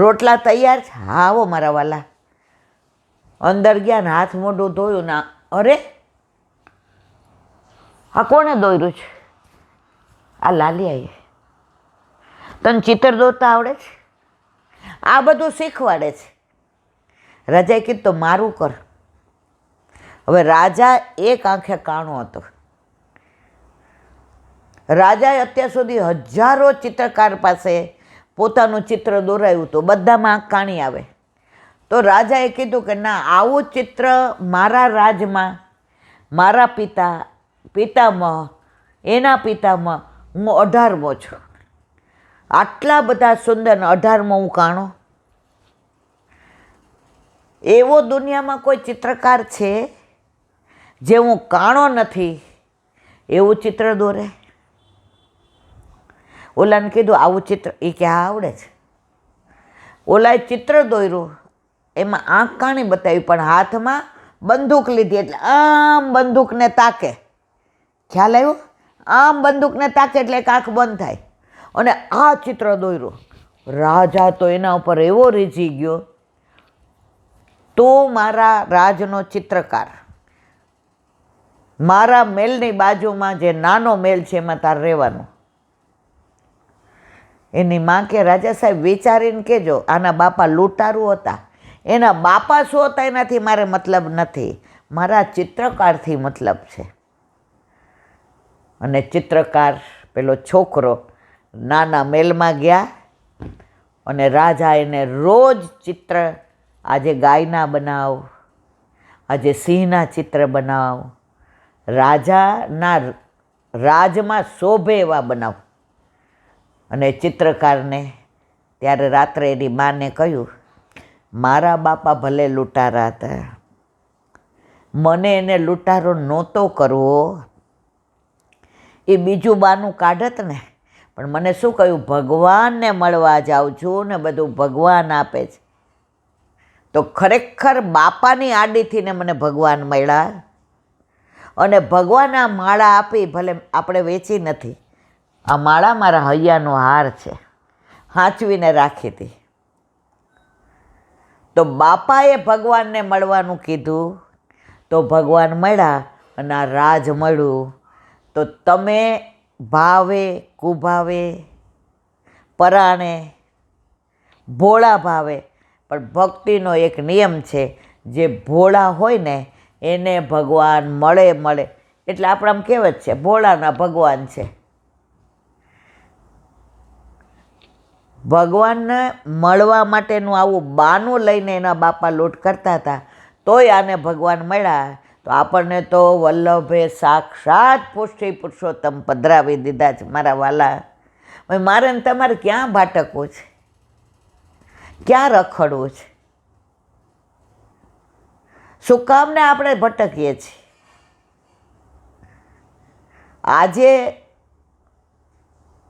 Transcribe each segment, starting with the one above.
રોટલા તૈયાર છે? હા આવો મારા વાલા. અંદર ગયા ને હાથ મોઢું ધોયું ને અરે આ કોણે દોર્યું છે? આ લાલિયાએ. તને ચિત્ર દોરતા આવડે છે? આ બધું શીખવાડે છે. રાજાએ કીધું તો મારું કર. હવે રાજા એક આંખે કાણો હતો. રાજાએ અત્યાર સુધી હજારો ચિત્રકાર પાસે પોતાનું ચિત્ર દોરાયું હતું, બધામાં આંખ કાણી આવે. તો રાજાએ કીધું કે ના, આવું ચિત્ર મારા રાજમાં મારા પિતામહ એના પિતામહ હું 18મો છું. આટલા બધા સુંદર 18મો હું કાણો. એવો દુનિયામાં કોઈ ચિત્રકાર છે જે હું કાણો નથી એવું ચિત્ર દોરે? ઓલાને કીધું આવું ચિત્ર, એ કે હા આવડે છે. ઓલાએ ચિત્ર દોર્યું, એમાં આંખ કાણી બતાવી પણ હાથમાં બંદૂક લીધી, એટલે આમ બંદૂકને તાકે. ખ્યાલ આવ્યો? આમ બંદૂકને તાકે એટલે એક આંખ બંધ થાય. અને આ ચિત્ર દોર્યું. રાજા તો એના ઉપર એવો રીઝી ગયો, તું મારા રાજનો ચિત્રકાર, મારા મહેલની બાજુમાં જે નાનો મહેલ છે એમાં તારે રહેવાનું. એની માં કે રાજા સાહેબ વિચારીને કહેજો, આના બાપા લૂંટારૂ હતા. એના બાપા શું હતા એનાથી મારે મતલબ નથી, મારા ચિત્રકારથી મતલબ છે. અને ચિત્રકાર પેલો છોકરો નાના મહેલમાં ગયા અને રાજા એને રોજ ચિત્ર, આજે ગાયના બનાવ, આજે સિંહના ચિત્ર બનાવ, રાજાના રાજમાં શોભે એવા બનાવ. અને ચિત્રકારને ત્યારે રાત્રે એની માને કહ્યું, મારા બાપા ભલે લૂંટારા હતા, મને એને લૂંટારો નહોતો કરવો. એ બીજું બાનું કાઢત ને, પણ મને શું કહ્યું, ભગવાનને મળવા જાઉં છું ને બધું ભગવાન આપે છે. તો ખરેખર બાપાની આડીથી ને મને ભગવાન મળ્યા. અને ભગવાન આ માળા આપી, ભલે આપણે વેચી નથી, આ માળા મારા હૈયાનો હાર છે, સાચવીને રાખી હતી. તો બાપાએ ભગવાનને મળવાનું કીધું, તો ભગવાન મળ્યા અને આ રાજ મળ્યું. તો તમે ભાવે કુભાવે, પરાણે, ભોળા ભાવે, પણ ભક્તિનો એક નિયમ છે, જે ભોળા હોય ને એને ભગવાન મળે. એટલે આપણે આમ કહેવત છે, ભોળાના ભગવાન છે. ભગવાનને મળવા માટેનું આવું બાનું લઈને એના બાપા લૂંટ કરતા હતા, તોય આને ભગવાન મળ્યા. તો આપણને તો વલ્લભે સાક્ષાત પુષ્ટિ પુરુષોત્તમ પધરાવી દીધા છે મારા વાલા. હવે મારે ને તમારે ક્યાં ભાટકવું છે? ક્યાં રખડવું છે? શું કામને આપણે ભટકીએ છીએ? આજે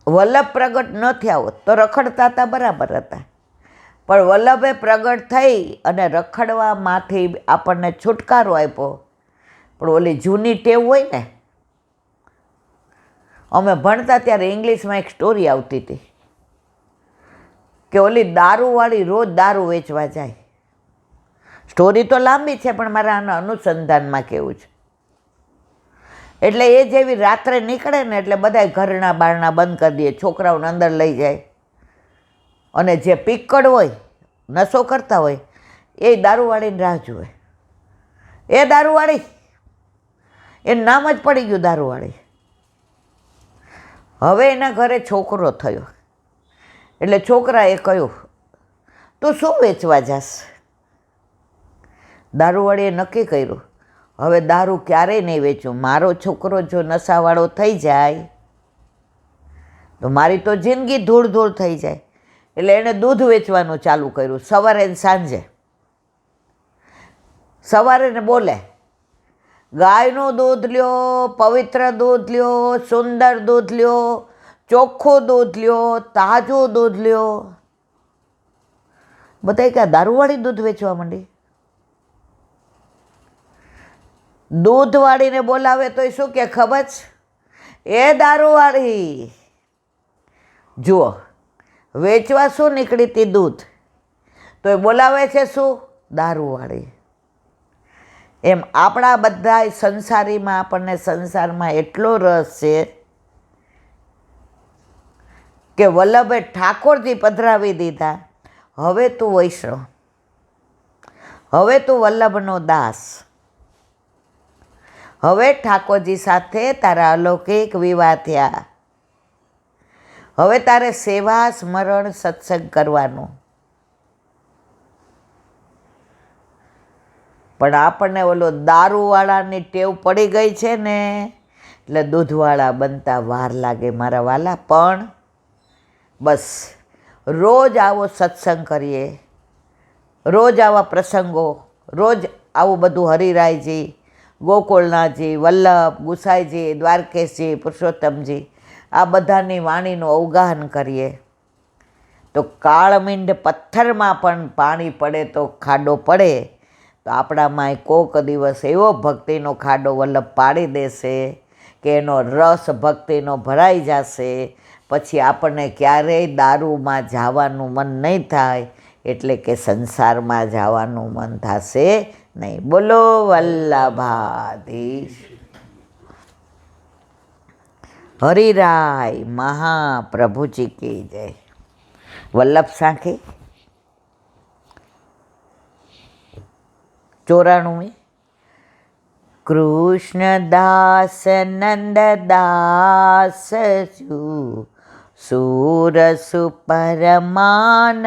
વલ્લભ પ્રગટ ન થયા હોત તો રખડતા હતા બરાબર હતા, પણ વલ્લભે પ્રગટ થઈ અને રખડવામાંથી આપણને છુટકારો આપ્યો. પણ ઓલી જૂની ટેવ હોય ને, અમે ભણતા ત્યારે ઇંગ્લિશમાં એક સ્ટોરી આવતી હતી કે ઓલી દારૂવાળી રોજ દારૂ વેચવા જાય. સ્ટોરી તો લાંબી છે પણ મારા આના અનુસંધાનમાં કેવું છે. એટલે એ જેવી રાત્રે નીકળે ને એટલે બધાય ઘરના બારણા બંધ કરી દે, છોકરાઓને અંદર લઈ જાય. અને જે પીકડ હોય, નશો કરતા હોય, એ દારૂવાળીને રાહ જુએ. એ દારૂવાળી, એનું નામ જ પડી ગયું દારૂવાળી. હવે એના ઘરે છોકરો થયો એટલે છોકરાએ કહ્યું, તું શું વેચવા જાસ? દારૂવાળીએ નક્કી કર્યું, હવે દારૂ ક્યારેય નહીં વેચું. મારો છોકરો જો નશાવાળો થઈ જાય તો મારી તો જિંદગી ધૂળ ધૂળ થઈ જાય. એટલે એણે દૂધ વેચવાનું ચાલુ કર્યું, સવારે ને સાંજે. સવારે ને બોલે, ગાયનું દૂધ લ્યો, પવિત્ર દૂધ લ્યો, સુંદર દૂધ લ્યો, ચોખ્ખું દૂધ લ્યો, તાજું દૂધ લ્યો. બધાય ક્યાં દારૂવાળી દૂધ વેચવા માંડી. દૂધવાળીને બોલાવે તો એ શું કે ખબર છે? એ દારૂવાળી, જુઓ વેચવા શું નીકળી હતી? દૂધ. તો એ બોલાવે છે શું? દારૂવાળી. એમ આપણા બધા સંસારીમાં આપણને સંસારમાં એટલો રસ છે કે વલ્લભે ઠાકોરજી પધરાવી દીધા. હવે તું વૈષ્ણવ, હવે તું વલ્લભનો દાસ, હવે ઠાકોરજી સાથે તારા અલૌકિક વિવાહ થયા. હવે તારે સેવા, સ્મરણ, સત્સંગ કરવાનું. પણ આપણને ઓલો દારૂવાળાની ટેવ પડી ગઈ છે ને, એટલે દૂધવાળા બનતા વાર લાગે મારા વાલા. પણ બસ રોજ આવો સત્સંગ કરીએ, રોજ આવા પ્રસંગો, રોજ આવું બધું હરિરાયજી, ગોકુળનાથજી, વલ્લભ, ગુસાઈજી, દ્વારકેશજી, પુરુષોત્તમજી, આ બધાની વાણીનું અવગાહન કરીએ તો કાળમીંડ પથ્થરમાં પણ પાણી પડે તો ખાડો પડે, તો આપણામાં કોક દિવસ એવો ભક્તિનો ખાડો વલ્લભ પાડી દેશે કે એનો રસ ભક્તિનો ભરાઈ જશે. પછી આપણને ક્યારેય દારૂમાં જવાનું મન નહીં થાય, એટલે કે સંસારમાં જવાનું મન થશે નહીં. બોલો વલ્લભાધીશ. હરિરાય મહાપ્રભુજી કી જય. વલ્લભ સાંખી 94. કૃષ્ણદાસ નંદદાસ જુ સુરસુ પરમાનંદ,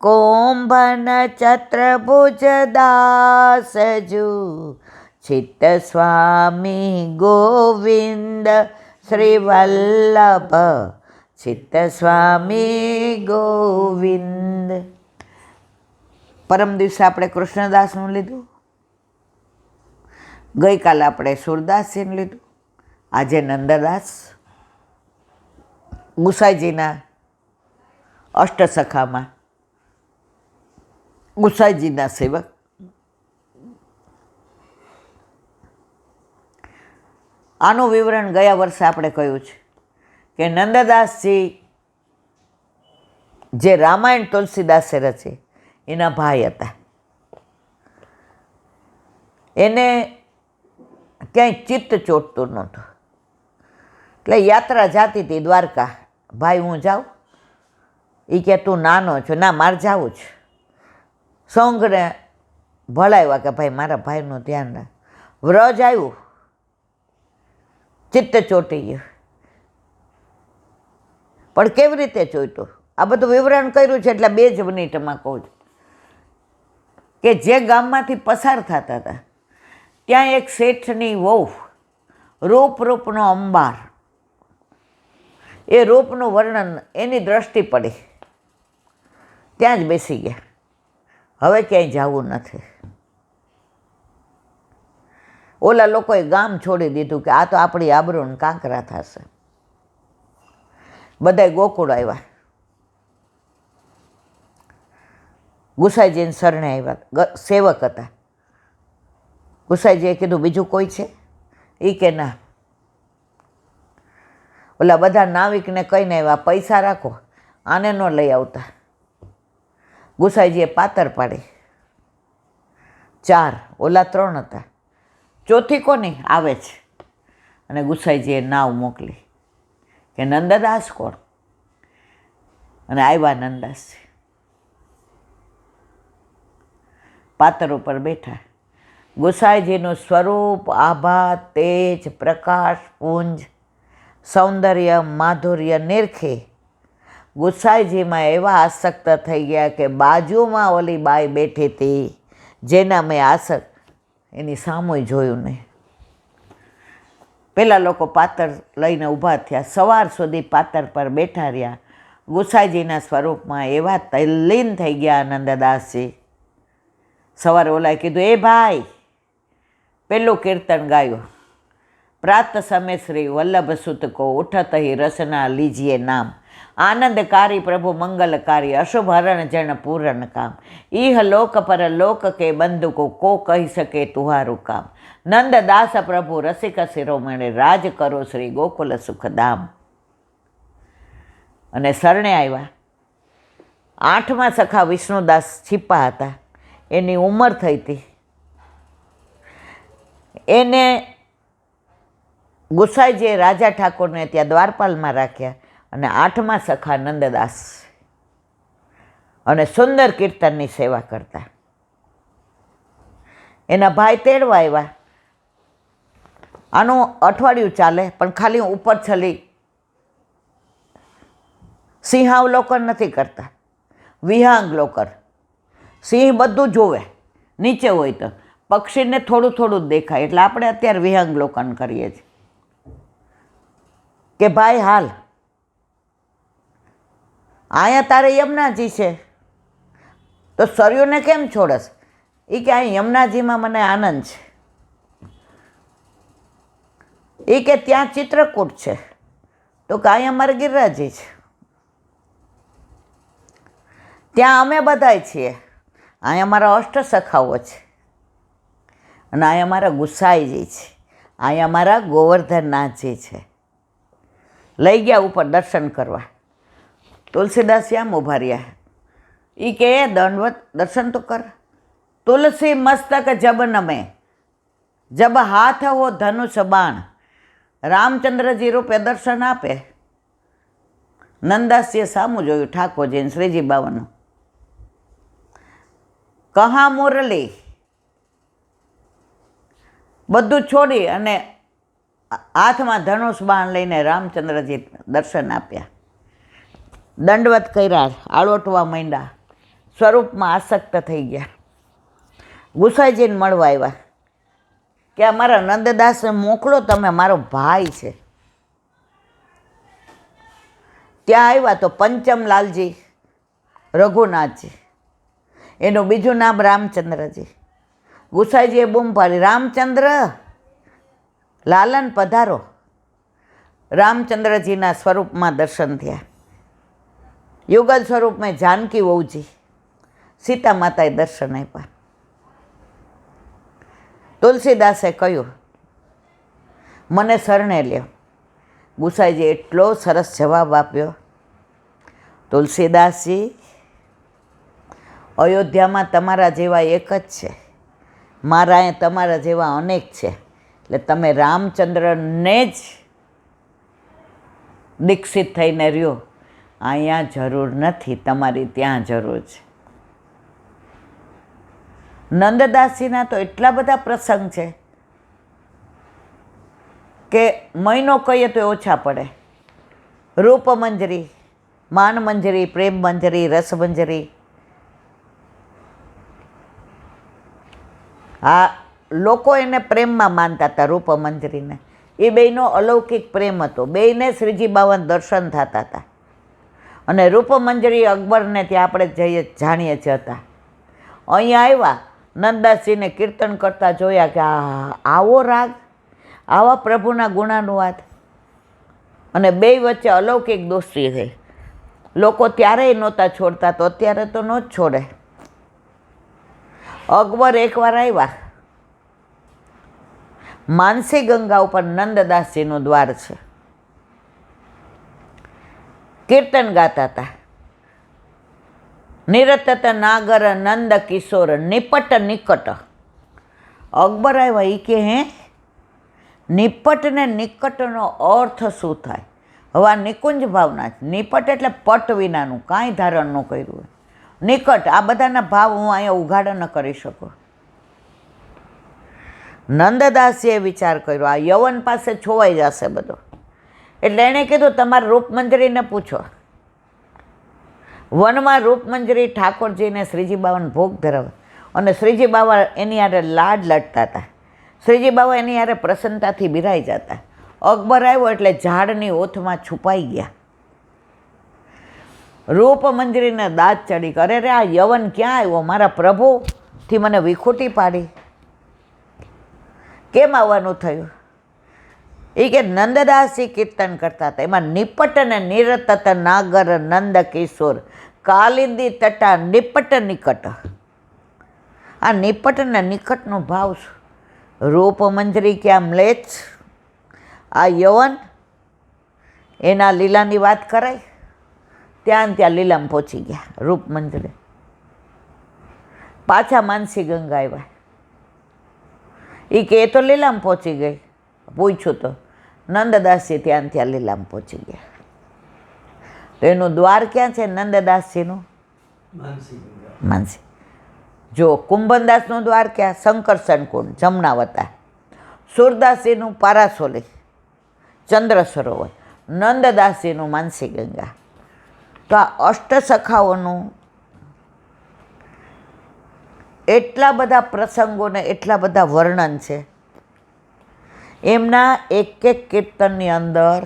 કોંભન ચત્રભુજ દાસ જુ ચિત્ત સ્વામી ગોવિંદ શ્રી વલ્લભ, ચિત્ત સ્વામી ગોવિંદ. પરમ દિવસે આપણે કૃષ્ણદાસનું લીધું, ગઈકાલે આપણે સુરદાસજીનું લીધું, આજે નંદદાસ. ગુસાઈજીના અષ્ટસખામાં ગુસાઈજીના સેવક. આનું વિવરણ ગયા વર્ષે આપણે કહ્યું છે કે નંદદાસજી જે રામાયણ તુલસીદાસે રચી એના ભાઈ હતા. એને ક્યાંય ચિત્ત ચોટતું નહોતું, એટલે યાત્રા જાતી હતી દ્વારકા. ભાઈ હું જાઉં? એ કે તું નાનો છો. ના, મારે જવું છે. સંઘને ભળાવ્યા કે ભાઈ મારા ભાઈનું ધ્યાન રાખ. વ્રજ આવ્યું, ચિત્ત ચોટી ગયું. પણ કેવી રીતે ચોટ્યું? આ બધું વિવરણ કર્યું છે, એટલે 2 જ મિનિટમાં કહું છું કે જે ગામમાંથી પસાર થતા હતા ત્યાં એક શેઠની વહુ, રૂપનો અંબાર, એ રૂપનું વર્ણન એની દ્રષ્ટિ પડી, ત્યાં જ બેસી ગયા. હવે ક્યાંય જવું નથી. ઓલા લોકોએ ગામ છોડી દીધું કે આ તો આપણી આબરૂને કાંકરા થશે. બધાય ગોકુળ આવ્યા, ગુસાઈજીને શરણે આવ્યા. સેવક હતા. ગુસાઈજીએ કીધું બીજું કોઈ છે? એ કે ના. ઓલા બધા નાવિકને કહીને આવ્યા પૈસા રાખો, આને ન લઈ આવતા. ગુસાઈજીએ પાતર પાડી. 4, ઓલા 3 હતા. ચોથી કોની આવે છે? અને ગુસાઈજીએ નાવ મોકલી કે નંદદાસ કોણ? અને આવ્યા નંદદાસજી. પાતર ઉપર બેઠા. ગુસાઈજીનું સ્વરૂપ, આભા, તેજ, પ્રકાશ, પુંજ, સૌંદર્ય, માધુર્ય નિરખી ગુસાઈજીમાં એવા આસક્ત થઈ ગયા કે બાજુમાં ઓલી બાઈ બેઠી હતી જેના મેં આસક્ત, એની સામું જોયું નહીં. પેલા લોકો પાતર લઈને ઊભા થયા, સવાર સુધી પાતર પર બેઠા રહ્યા. ગુસાઈજીના સ્વરૂપમાં એવા તલ્લીન થઈ ગયા નંદદાસજી. સવારે ઓલાએ કીધું એ ભાઈ, પેલું કીર્તન ગાયું, પ્રાત समय श्री वल्लभ सुत को उठत ही रसना लीजिए नाम, आनंदकारी प्रभु मंगलकारी अशुभ हरण जन पूरण काम, इह लोक पर लोक के बंधु को कही सके तुहारू काम, नंद दास प्रभु रसिक शिरोमणे राज करो श्री गोकुल सुखधाम. અને શરણે આવ્યા. 8મા સખા વિષ્ણુદાસ છીપા હતા, એની ઉંમર થઈ હતી. એને ગુસાઈજીએ રાજા ઠાકોરને ત્યાં દ્વારપાલમાં રાખ્યા અને 8મા સખા નંદદાસ અને સુંદર કીર્તનની સેવા કરતા. એના ભાઈ તેડવા આવ્યા. આનું અઠવાડિયું ચાલે, પણ ખાલી ઉપર છલી સિંહાવલોકન નથી કરતા, વિહાંગલોકન. સિંહ બધું જોવે, નીચે હોય તો પક્ષીને થોડું થોડું જ દેખાય. એટલે આપણે અત્યારે વિહંગલોકન કરીએ છીએ કે ભાઈ હાલ અહીંયા તારે યમુનાજી છે તો સરયુને કેમ છોડસ? એ કે અહીં યમુનાજીમાં મને આનંદ છે. એ કે ત્યાં ચિત્રકૂટ છે તો કે અહીં અમારે ગિરિરાજી છે. ત્યાં અમે બધાય છીએ. અહીં અમારા અષ્ટસખાઓ છે અને અહીં અમારા ગુસાઈજી છે, અહીં અમારા ગોવર્ધનનાથજી છે. લઈ ગયા ઉપર દર્શન કરવા. તુલસીદાસ આમ ઊભા રહ્યા. એ કે દંડવત દર્શન તો કર. તુલસી મસ્તક જબ નમે, જબ હાથ હો ધનુષ બાણ. રામચંદ્રજી રૂપે દર્શન આપે. નંદાસીએ સામું જોયું ઠાકોરજીને શ્રીજી બાવાનું. કહા મુરલી, બધું છોડી અને હાથમાં ધનુષ બાણ લઈને રામચંદ્રજી દર્શન આપ્યા. દંડવત કર્યા, આળોટવા માંડ્યા, સ્વરૂપમાં આસક્ત થઈ ગયા. ગુસાઈજીને મળવા આવ્યા કે અમારા નંદદાસને મોકલો, તમે મારો ભાઈ છે. ત્યાં આવ્યા તો પંચમલાલજી રઘુનાથજી, એનું બીજું નામ રામચંદ્રજી. ગુસાઈજીએ બૂમ પાડી, રામચંદ્ર લાલન પધારો. રામચંદ્રજીના સ્વરૂપમાં દર્શન થયા. યુગલ સ્વરૂપમાં જાનકી વહુજી, સીતા માતાએ દર્શન આપ્યા. તુલસીદાસે કહ્યું મને શરણે લ્યો. ગુસાઈજી એટલો સરસ જવાબ આપ્યો, તુલસીદાસજી અયોધ્યામાં તમારા જેવા એક જ છે, મારા અહીંયા તમારા જેવા અનેક છે. એટલે તમે રામચંદ્રને જ દીક્ષિત થઈને રહ્યો, અહીંયા જરૂર નથી, તમારી ત્યાં જરૂર છે. નંદદાસજીના તો એટલા બધા પ્રસંગ છે કે મહિનો કહીએ તો ઓછા પડે. રૂપમંજરી, માનમંજરી, પ્રેમ મંજરી, રસમંજરી. આ લોકો એને પ્રેમમાં માનતા હતા રૂપમંજરીને. એ બેયનો અલૌકિક પ્રેમ હતો. બેયને શ્રીજી બાવન દર્શન થતા હતા. અને રૂપમંજરી અકબરને ત્યાં આપણે જઈએ જાણીએ છીએ હતા. અહીંયા આવ્યા, નંદદાસજીને કીર્તન કરતા જોયા કે આવો રાગ, આવા પ્રભુના ગુણાનુવાદ. અને બેય વચ્ચે અલૌકિક દોસ્તી થઈ. લોકો ત્યારેય નહોતા છોડતા, તો અત્યારે તો ન જ છોડે. અકબર એકવાર આવ્યા, માનસી ગંગા ઉપર નંદદાસજીનું દ્વાર છે. કીર્તન ગાતા હતા, નિરતત નાગર નંદ કિશોર નિપટ નિકટ. અકબર આવ્યા, એ કે હે નિપટ ને નિકટનો અર્થ શું થાય? હવે આ નિકુંજ ભાવના છે. નિપટ એટલે પટ વિનાનું, કાંઈ ધારણ ન કર્યું હોય. નિકટ, આ બધાના ભાવ હું અહીંયા ઉઘાડ ન કરી શકું. નંદદાસીએ વિચાર કર્યો, આ યવન પાસે છોવાઈ જશે બધો. એટલે એણે કીધું તમારે રૂપમંજરીને પૂછો. વનમાં રૂપમંજરી ઠાકોરજીને શ્રીજી બાવાને ભોગ ધરાવે અને શ્રીજી બાવા એની હારે લાડ લડતા હતા. શ્રીજી બાવા એની હારે પ્રસન્નતાથી બિરાઈ જતા. અકબર આવ્યો એટલે ઝાડની ઓથમાં છુપાઈ ગયા. રૂપમંજરીને દાંત ચડી, અરે રે આ યવન ક્યાં આવ્યો? મારા પ્રભુથી મને વિખૂટી પાડી, કેમ આવવાનું થયું? એ કે નંદદાસજી કીર્તન કરતા હતા, એમાં નિપટ ને નિરતત નાગર નંદ કિશોર કાલિંદી તટા નિપટ નિકટ. આ નિપટ ને નિકટનો ભાવ શું? રૂપમંજરી ક્યાં મ્લેચ્છ? આ યવન એના લીલાની વાત કરાય? ત્યાં લીલામ પહોંચી ગયા રૂપ મંદિરે. પાછા માનસી ગંગા આવ્યા. એ કે એ તો લીલામ પહોંચી ગઈ. પૂછ્યું તો નંદદાસજી ત્યાં લીલામ પહોંચી ગયા. તો એનું દ્વાર ક્યાં છે નંદદાસજીનું? માનસી. જો કુંભનદાસનું દ્વાર ક્યાં? શંકરસન કુંડ જમનાવતા. સુરદાસજીનું પારાસોલી ચંદ્ર સરોવર. નંદદાસજીનું માનસી ગંગા. તો આ અષ્ટસખાઓનું એટલા બધા પ્રસંગોને એટલા બધા વર્ણન છે. એમના એક એક કીર્તનની અંદર